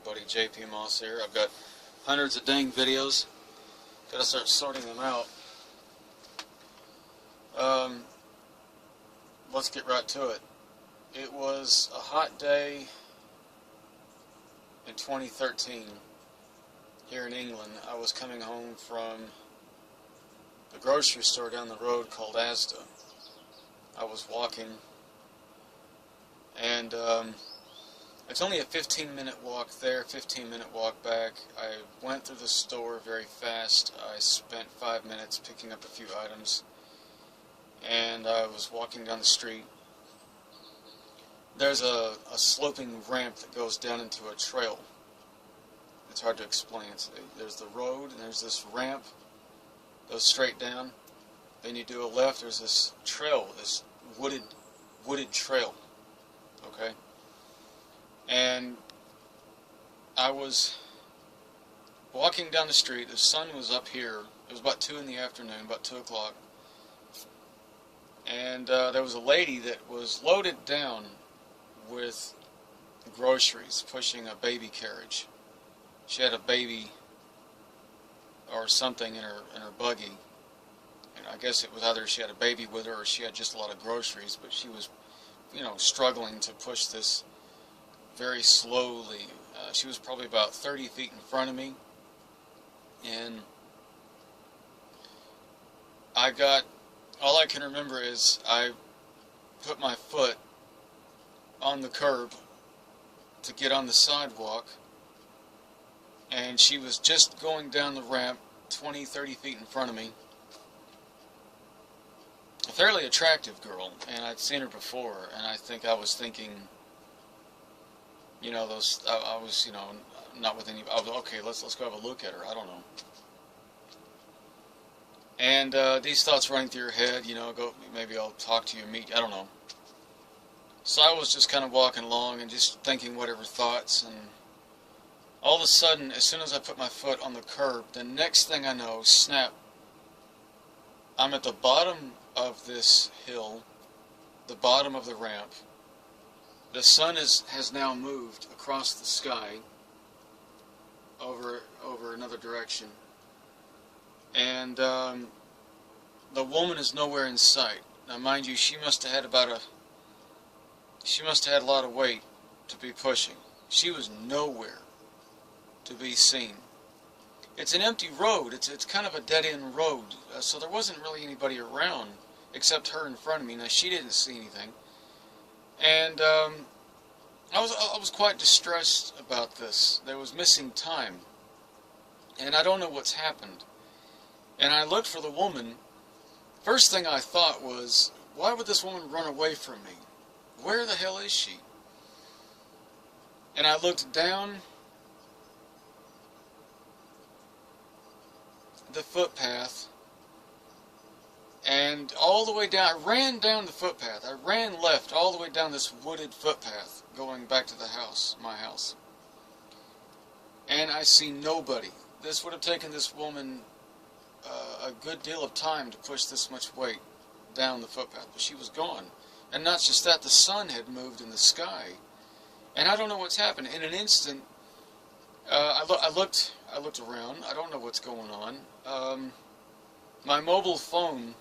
everybody, JP Moss here. I've got hundreds of dang videos. Gotta start sorting them out. Let's get right to it. It was a hot day in 2013 here in England. I was coming home from the grocery store down the road called Asda. I was walking, and it's only a 15-minute walk there, 15-minute walk back. I went through the store very fast. I spent 5 minutes picking up a few items, and I was walking down the street. There's a sloping ramp that goes down into a trail. It's hard to explain. There's the road, and there's this ramp, goes straight down. Then you do a left, there's this trail, this wooded trail, okay? And I was walking down the street. The sun was up here. It was about 2 in the afternoon, about 2 o'clock. And there was a lady that was loaded down with groceries, pushing a baby carriage. She had a baby or something in her buggy. And I guess it was either she had a baby with her or she had just a lot of groceries, but she was, struggling to push this very slowly. She was probably about 30 feet in front of me, and all I can remember is I put my foot on the curb to get on the sidewalk, and she was just going down the ramp 20, 30 feet in front of me. A fairly attractive girl, and I'd seen her before, and I think I was thinking, I was, not with any, okay, let's go have a look at her, I don't know. And these thoughts running through your head, maybe I'll talk to you, meet, I don't know. So I was just kind of walking along and just thinking whatever thoughts, and all of a sudden, as soon as I put my foot on the curb, the next thing I know, snap, I'm at the bottom of this hill, the bottom of the ramp. The sun has now moved across the sky over another direction, and the woman is nowhere in sight. Now, mind you, she must have had a lot of weight to be pushing. She was nowhere to be seen. It's an empty road. It's kind of a dead-end road, so there wasn't really anybody around except her in front of me. Now, she didn't see anything, and I was quite distressed about this. There was missing time, and I don't know what's happened. And I looked for the woman. First thing I thought was, why would this woman run away from me? Where the hell is she? And I looked down the footpath, and all the way down, I ran down the footpath. I ran left all the way down this wooded footpath going back to the house, my house. And I see nobody. This would have taken this woman a good deal of time to push this much weight down the footpath, but she was gone. And not just that, the sun had moved in the sky. And I don't know what's happened. In an instant, I looked around. I don't know what's going on. My mobile phone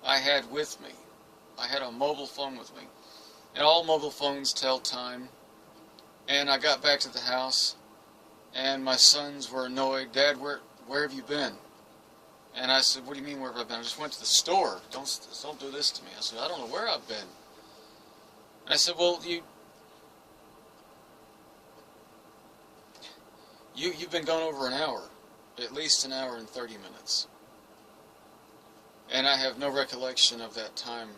I had with me. I had a mobile phone with me. And all mobile phones tell time. And I got back to the house, and my sons were annoyed. Dad, where have you been? And I said, what do you mean, where have I been? I just went to the store. Don't do this to me. I said, I don't know where I've been. And I said, well, You've been gone over an hour, at least an hour and 30 minutes. And I have no recollection of that time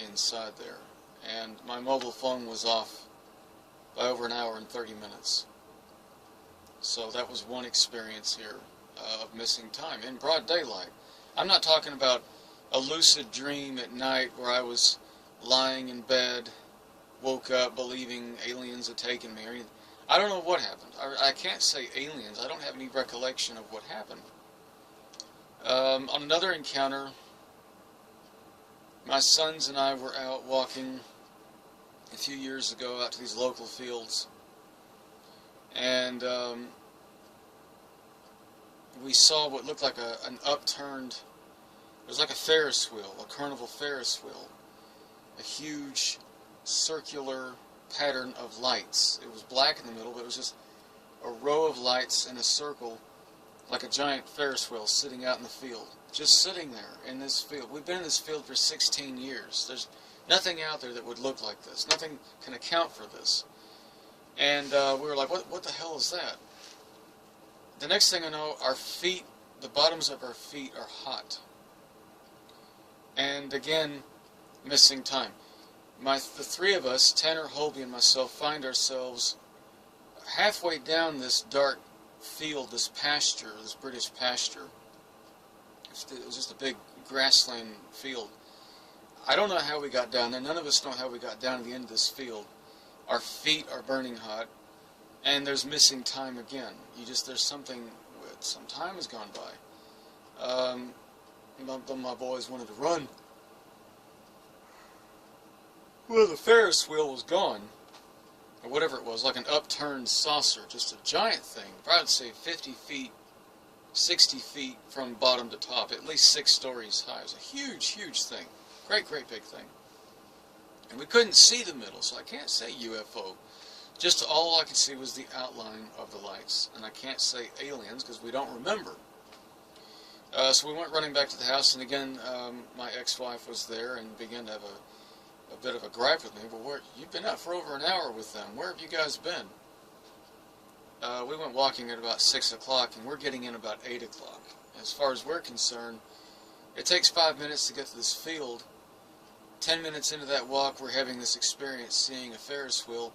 inside there. And my mobile phone was off by over an hour and 30 minutes. So that was one experience here of missing time in broad daylight. I'm not talking about a lucid dream at night where I was lying in bed, woke up believing aliens had taken me or anything. I don't know what happened. I can't say aliens. I don't have any recollection of what happened. On another encounter, my sons and I were out walking a few years ago out to these local fields, and and we saw what looked like an upturned, it was like a Ferris wheel, a carnival Ferris wheel, a huge circular pattern of lights. It was black in the middle, but it was just a row of lights in a circle, like a giant Ferris wheel sitting out in the field. Just sitting there in this field. We've been in this field for 16 years. There's nothing out there that would look like this. Nothing can account for this. And we were like, what the hell is that? The next thing I know, our feet, the bottoms of our feet are hot. And again, missing time. The three of us, Tanner, Holby, and myself, find ourselves halfway down this dark field, this pasture, this British pasture. It was just a big grassland field. I don't know how we got down there. None of us know how we got down to the end of this field. Our feet are burning hot, and there's missing time again. There's something, some time has gone by. My boys wanted to run. Well, the Ferris wheel was gone, or whatever it was, like an upturned saucer, just a giant thing. I'd say 50 feet, 60 feet from bottom to top, at least 6 stories high. It was a huge, huge thing. Great, great big thing. And we couldn't see the middle, so I can't say UFO. Just all I could see was the outline of the lights. And I can't say aliens, because we don't remember. So we went running back to the house, and again, my ex-wife was there and began to have a bit of a gripe with me. Well, you've been out for over an hour with them. Where have you guys been? We went walking at about 6 o'clock, and we're getting in about 8 o'clock. As far as we're concerned, it takes 5 minutes to get to this field. 10 minutes into that walk, we're having this experience seeing a Ferris wheel.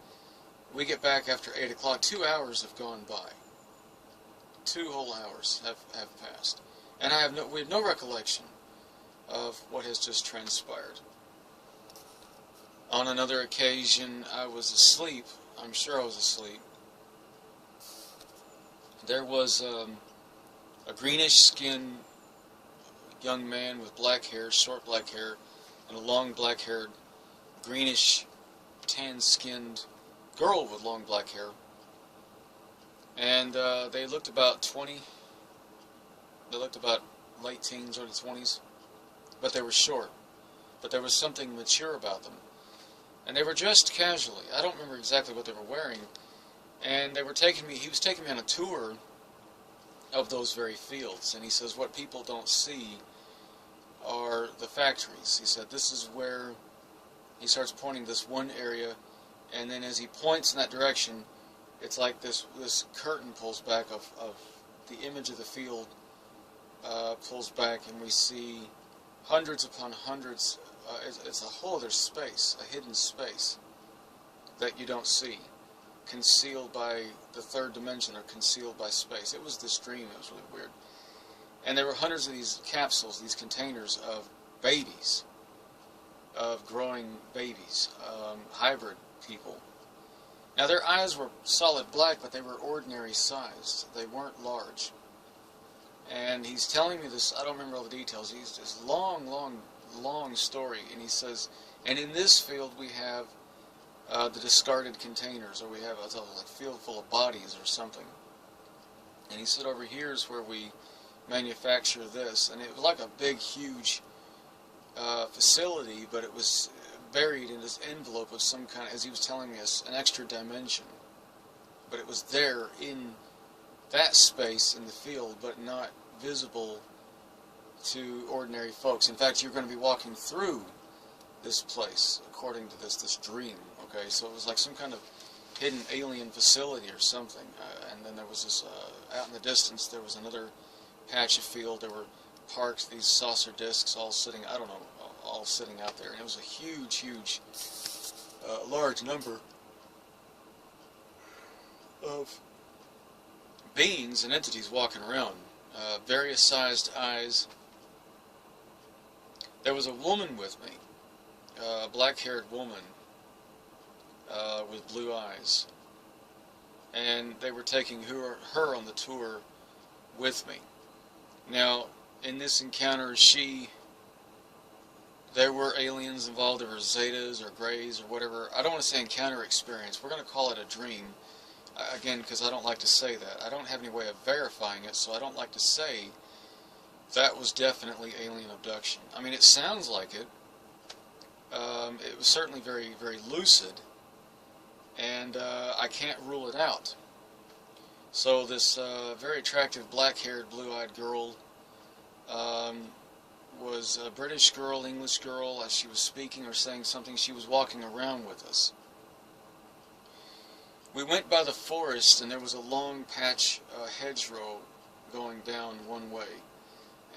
We get back after 8 o'clock. 2 hours have gone by. 2 whole hours have passed. And we have no recollection of what has just transpired. On another occasion, I was asleep. I'm sure I was asleep. There was a greenish-skinned young man with black hair, short black hair, and a long black-haired, greenish, tan-skinned girl with long black hair. And they looked about 20. They looked about late teens, early 20s. But they were short. But there was something mature about them. And they were dressed casually. I don't remember exactly what they were wearing. And he was taking me on a tour of those very fields. And he says, what people don't see are the factories. He said, this is where, he starts pointing this one area, and then as he points in that direction, it's like this curtain pulls back of the image of the field, pulls back, and we see hundreds upon hundreds. It's a whole other space, a hidden space that you don't see, concealed by the third dimension or concealed by space. It was this dream. It was really weird. And there were hundreds of these capsules, these containers of babies, of growing babies, hybrid people. Now their eyes were solid black, but they were ordinary sized. They weren't large. And he's telling me this, I don't remember all the details, he's this long story, and he says, and in this field we have the discarded containers, or we have a field full of bodies or something. And he said, over here is where we manufacture this, and it was like a big, huge facility, but it was buried in this envelope of some kind, as he was telling me, an extra dimension. But it was there in that space in the field, but not visible to ordinary folks. In fact, you're going to be walking through this place, according to this dream. Okay, so it was like some kind of hidden alien facility or something. And then there was this, out in the distance, there was another patch of field. There were parked these saucer discs all sitting, I don't know, all sitting out there. And it was a huge, huge, large number of beings and entities walking around. Various sized eyes. There was a woman with me, a black-haired woman with blue eyes, and they were taking her on the tour with me. Now, in this encounter, there were aliens involved. There were Zetas or Greys or whatever. I don't want to say encounter experience. We're going to call it a dream. again, because I don't like to say that. I don't have any way of verifying it, so I don't like to say that was definitely alien abduction. I mean, it sounds like it. It was certainly very, very lucid, and I can't rule it out. So this very attractive black-haired, blue-eyed girl was a British girl, English girl. As she was speaking or saying something, she was walking around with us. We went by the forest, and there was a long patch hedgerow going down one way.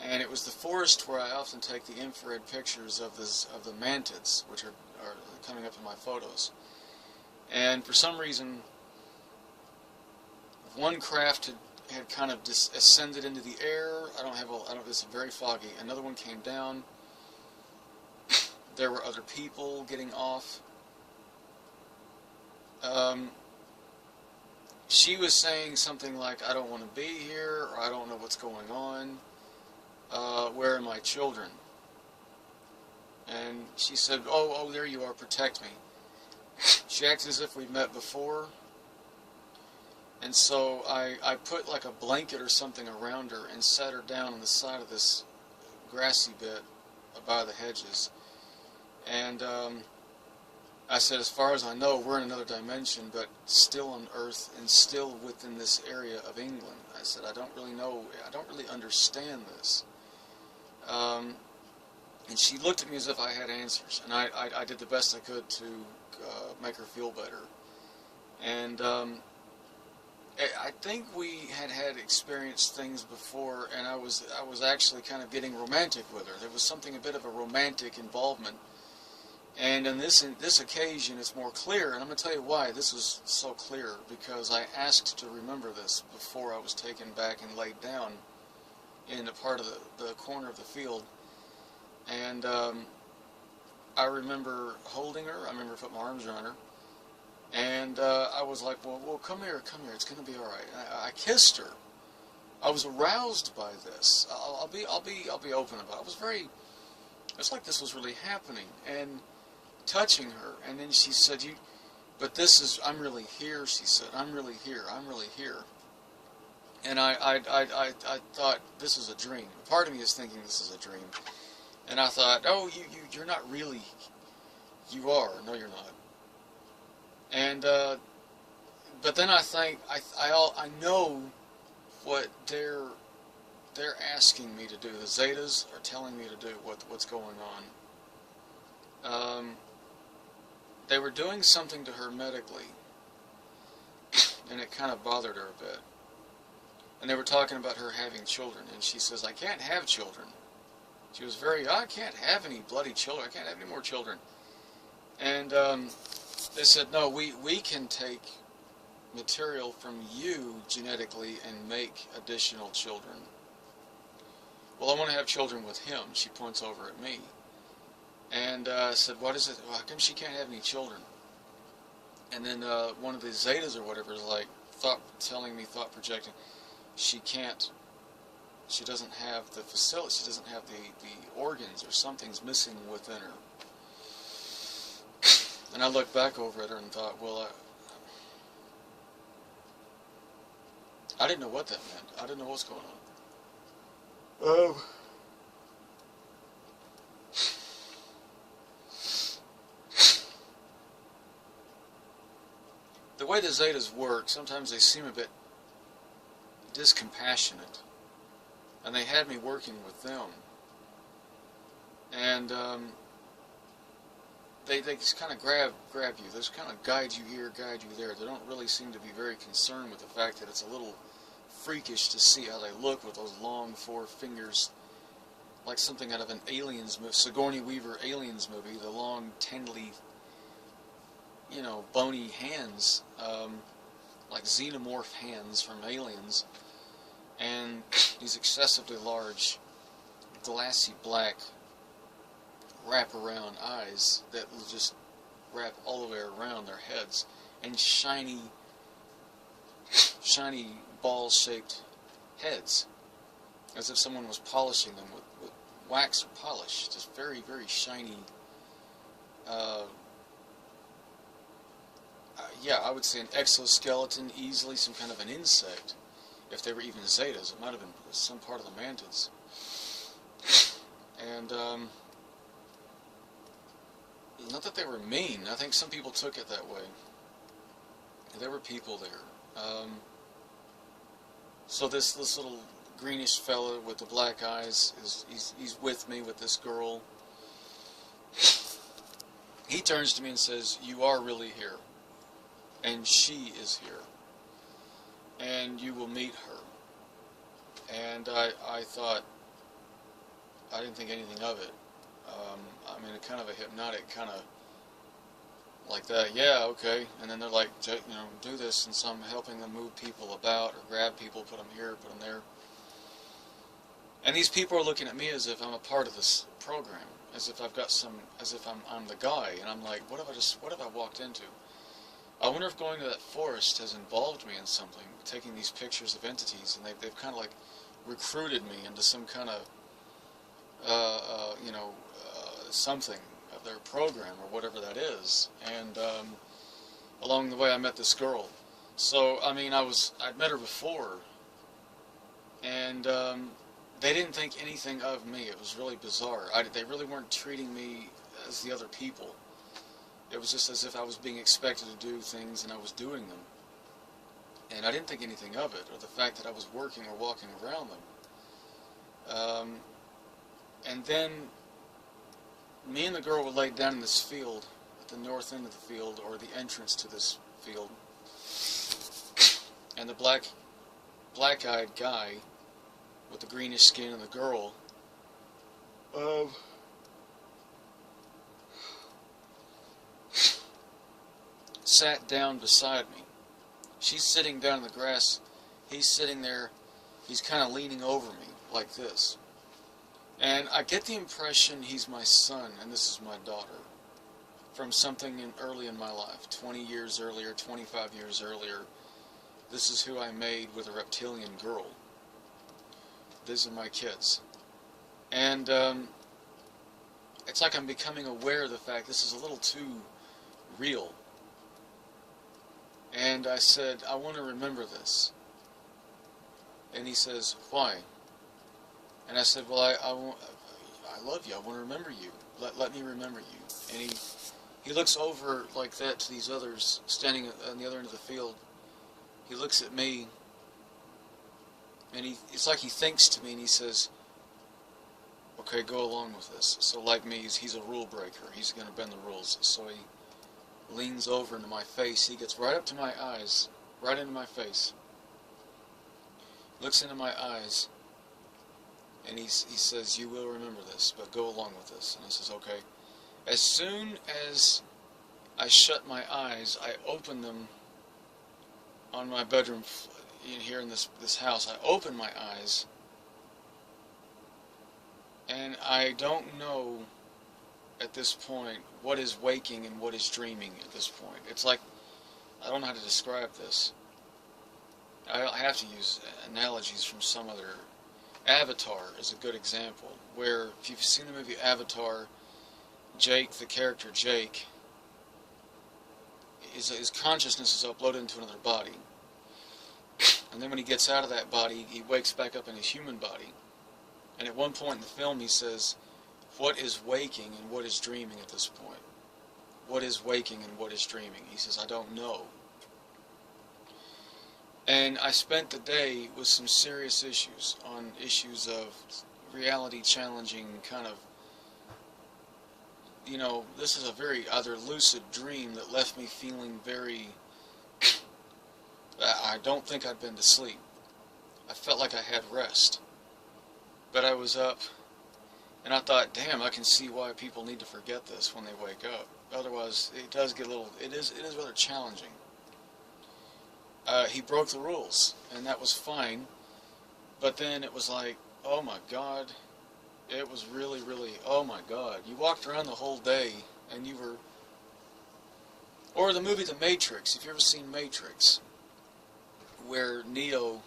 And it was the forest where I often take the infrared pictures of the mantids, which are coming up in my photos. And for some reason, one craft had kind of ascended into the air. It's very foggy. Another one came down. There were other people getting off. She was saying something like, "I don't want to be here," or "I don't know what's going on. Where are my children?" And she said, oh, there you are, protect me. She acted as if we'd met before. And so I put like a blanket or something around her and sat her down on the side of this grassy bit by the hedges. And I said, as far as I know, we're in another dimension, but still on Earth and still within this area of England. I said, I don't really know, I don't really understand this. And she looked at me as if I had answers, and I did the best I could to make her feel better. And I think we had experienced things before, and I was actually kind of getting romantic with her. There was a bit of a romantic involvement. And on this occasion, it's more clear, and I'm going to tell you why this was so clear, because I asked to remember this before I was taken back and laid down in a part of the corner of the field. And I remember holding her. I remember putting my arms around her, and I was like, well, come here, it's going to be all right. I kissed her. I was aroused by this. I'll be open about it. It's like this was really happening, and touching her. And then she said, but I'm really here. She said, I'm really here. And I thought, this is a dream. Part of me is thinking this is a dream. And I thought, oh, you're not really, you are. No, you're not. And, but then I think, I know what they're asking me to do. The Zetas are telling me to do what's going on. They were doing something to her medically, and it kind of bothered her a bit. And they were talking about her having children, and she says, I can't have children. She was I can't have any bloody children. I can't have any more children. And they said, no, we can take material from you genetically and make additional children. Well, I want to have children with him. She points over at me. And I said, what is it? Well, how come she can't have any children? And then one of the Zetas or whatever is like, thought projecting, she can't, she doesn't have the facility, she doesn't have the organs, or something's missing within her. And I looked back over at her and thought, well, I didn't know what that meant. I didn't know what's going on. The way the Zetas work, sometimes they seem a bit discompassionate, and they had me working with them, and they just kind of grab you. They just kind of guide you here, guide you there. They don't really seem to be very concerned with the fact that it's a little freakish to see how they look with those long 4 fingers, like something out of an Aliens movie, Sigourney Weaver Aliens movie, the long, tendrily, bony hands, like xenomorph hands from Aliens, and these excessively large, glassy black wrap-around eyes that will just wrap all the way around their heads, and shiny ball-shaped heads, as if someone was polishing them with wax or polish, just very, very shiny. yeah, I would say an exoskeleton, easily some kind of an insect. If they were even Zetas, it might have been some part of the mantids. And, not that they were mean. I think some people took it that way. There were people there. So this little greenish fella with the black eyes, he's with me with this girl. He turns to me and says, "You are really here. And she is here. And you will meet her." And I thought, I didn't think anything of it. I mean, kind of a hypnotic kind of like that. Yeah, okay. And then they're like, do this, and so I'm helping them move people about or grab people, put them here, put them there. And these people are looking at me as if I'm a part of this program, as if I've got as if I'm the guy. And I'm like, what have I walked into? I wonder if going to that forest has involved me in something, taking these pictures of entities, and they've kind of like recruited me into some kind of, something of their program or whatever that is. And along the way, I met this girl. So I mean, I'd met her before, and they didn't think anything of me. It was really bizarre. They really weren't treating me as the other people. It was just as if I was being expected to do things and I was doing them. And I didn't think anything of it, or the fact that I was working or walking around them. And then me and the girl were laid down in this field, at the north end of the field, or the entrance to this field. And the black-eyed guy with the greenish skin and the girl sat down beside me. She's sitting down in the grass. He's sitting there. He's kind of leaning over me like this. And I get the impression he's my son and this is my daughter from something early in my life, 20 years earlier, 25 years earlier. This is who I made with a reptilian girl. These are my kids. And it's like I'm becoming aware of the fact this is a little too real. And I said, I want to remember this. And he says, why? And I said, well, I love you. I want to remember you. Let me remember you. And he looks over like that to these others standing on the other end of the field. He looks at me, and it's like he thinks to me, and he says, okay, go along with this. So like me, he's a rule breaker. He's going to bend the rules. So he leans over into my face. He gets right up to my eyes, right into my face. Looks into my eyes, and he says, you will remember this, but go along with this. And I says, okay. As soon as I shut my eyes, I open them on my bedroom here in this house. I open my eyes, and I don't know at this point what is waking and what is dreaming at this point. It's like, I don't know how to describe this. I have to use analogies from some other. Avatar is a good example, where if you've seen the movie Avatar, Jake, the character Jake, his consciousness is uploaded into another body. And then when he gets out of that body, he wakes back up in his human body. And at one point in the film he says, what is waking and what is dreaming at this point? What is waking and what is dreaming? He says, I don't know. And I spent the day with some serious issues, on issues of reality challenging kind of, this is a very either lucid dream that left me feeling very, I don't think I'd been to sleep. I felt like I had rest. But I was up, and I thought, damn, I can see why people need to forget this when they wake up. Otherwise, it does get a little, it is rather challenging. He broke the rules, and that was fine. But then it was like, oh my God. It was really, really, oh my God. You walked around the whole day, and you were... Or the movie The Matrix, if you've ever seen Matrix, where Neo,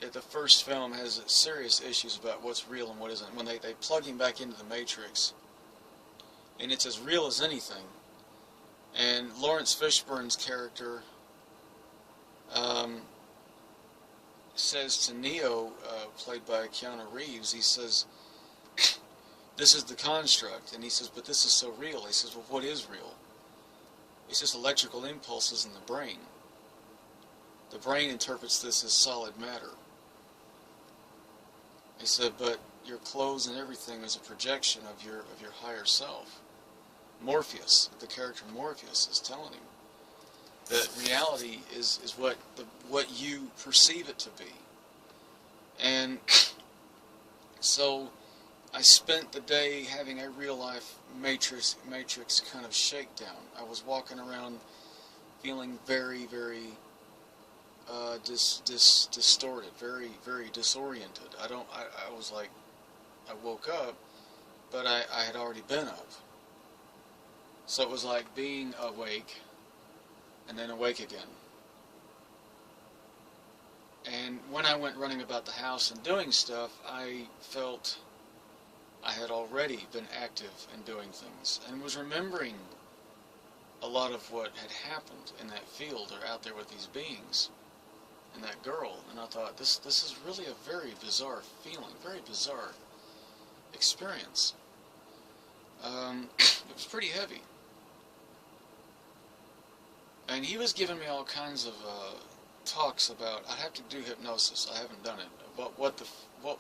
at the first film, has serious issues about what's real and what isn't. When they plug him back into the Matrix, and it's as real as anything, And Lawrence Fishburne's character says to Neo, played by Keanu Reeves, he says, this is the construct. And he says, but this is so real. He says, well, what is real? It's just electrical impulses in the brain. The brain interprets this as solid matter. He said, but your clothes and everything is a projection of your higher self. Morpheus, the character Morpheus, is telling him that reality is what you perceive it to be. And so I spent the day having a real life matrix kind of shakedown. I was walking around feeling very, very distorted, very, very disoriented. I was like, I woke up, but I had already been up. So it was like being awake and then awake again. And when I went running about the house and doing stuff, I felt I had already been active in doing things and was remembering a lot of what had happened in that field or out there with these beings and that girl. And I thought, this is really a very bizarre feeling, very bizarre experience. It was pretty heavy. And he was giving me all kinds of talks about, I have to do hypnosis. I haven't done it. What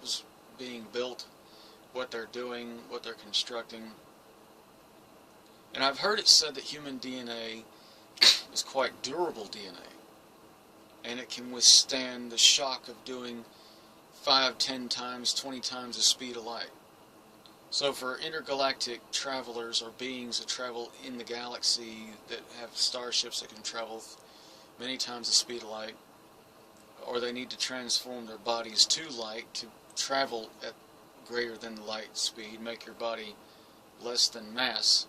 was being built, what they're doing, what they're constructing. And I've heard it said that human DNA is quite durable DNA. And it can withstand the shock of doing 5, 10 times, 20 times the speed of light. So for intergalactic travelers or beings that travel in the galaxy that have starships that can travel many times the speed of light, or they need to transform their bodies to light to travel at greater than light speed, make your body less than mass,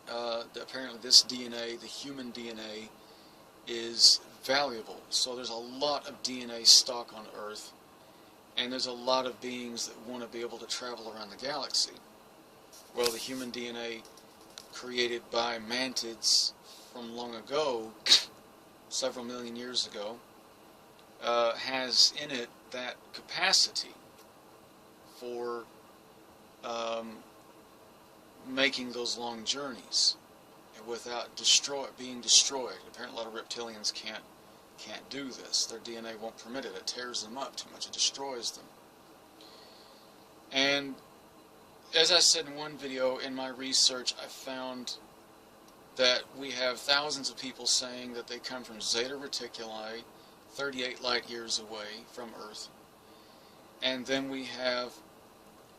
apparently this DNA, the human DNA, is valuable. So there's a lot of DNA stock on Earth. And there's a lot of beings that want to be able to travel around the galaxy. Well, the human DNA created by mantids from long ago, several million years ago, has in it that capacity for making those long journeys without being destroyed. Apparently a lot of reptilians can't do this. Their DNA won't permit it. It tears them up too much. It destroys them. And as I said in one video, in my research, I found that we have thousands of people saying that they come from Zeta Reticuli, 38 light years away from Earth. And then we have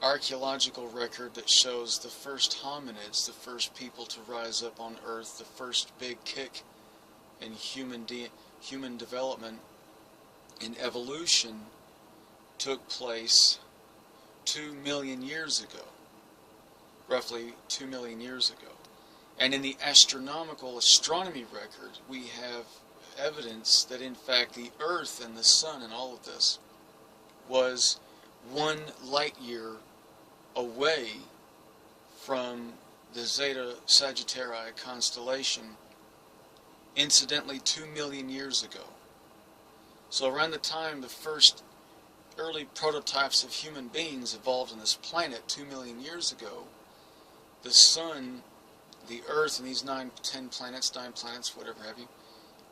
archaeological record that shows the first hominids, the first people to rise up on Earth, the first big kick in human development in evolution took place 2 million years ago, roughly 2 million years ago. And in the astronomy record, we have evidence that in fact the Earth and the Sun and all of this was 1 light year away from the Zeta Sagittarii constellation, incidentally 2 million years ago. So around the time the first early prototypes of human beings evolved on this planet 2 million years ago, the Sun, the Earth, and these 9 planets, whatever have you,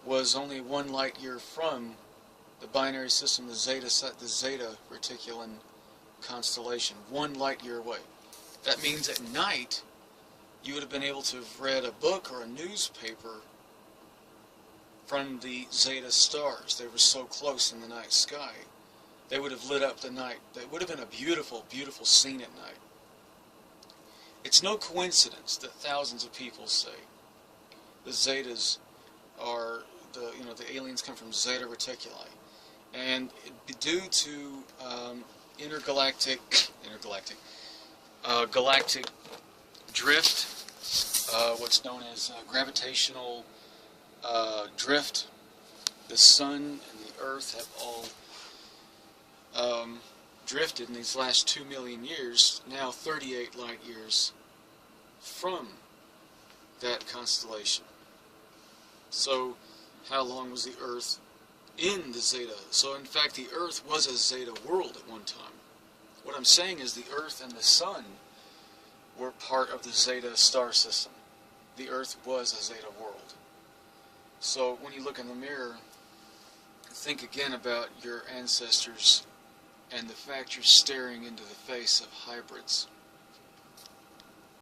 was only 1 light year from the binary system, the Zeta Reticulan constellation, 1 light year away. That means at night you would have been able to have read a book or a newspaper from the Zeta stars. They were so close in the night sky. They would have lit up the night. It would have been a beautiful, beautiful scene at night. It's no coincidence that thousands of people say the Zetas are the aliens come from Zeta Reticuli, and due to galactic drift, what's known as gravitational drift, the Sun and the Earth have all drifted in these last 2 million years, now 38 light years from that constellation. So, how long was the Earth in the Zeta? So, in fact, the Earth was a Zeta world at one time. What I'm saying is the Earth and the Sun were part of the Zeta star system. The Earth was a Zeta world. So, when you look in the mirror, think again about your ancestors and the fact you're staring into the face of hybrids.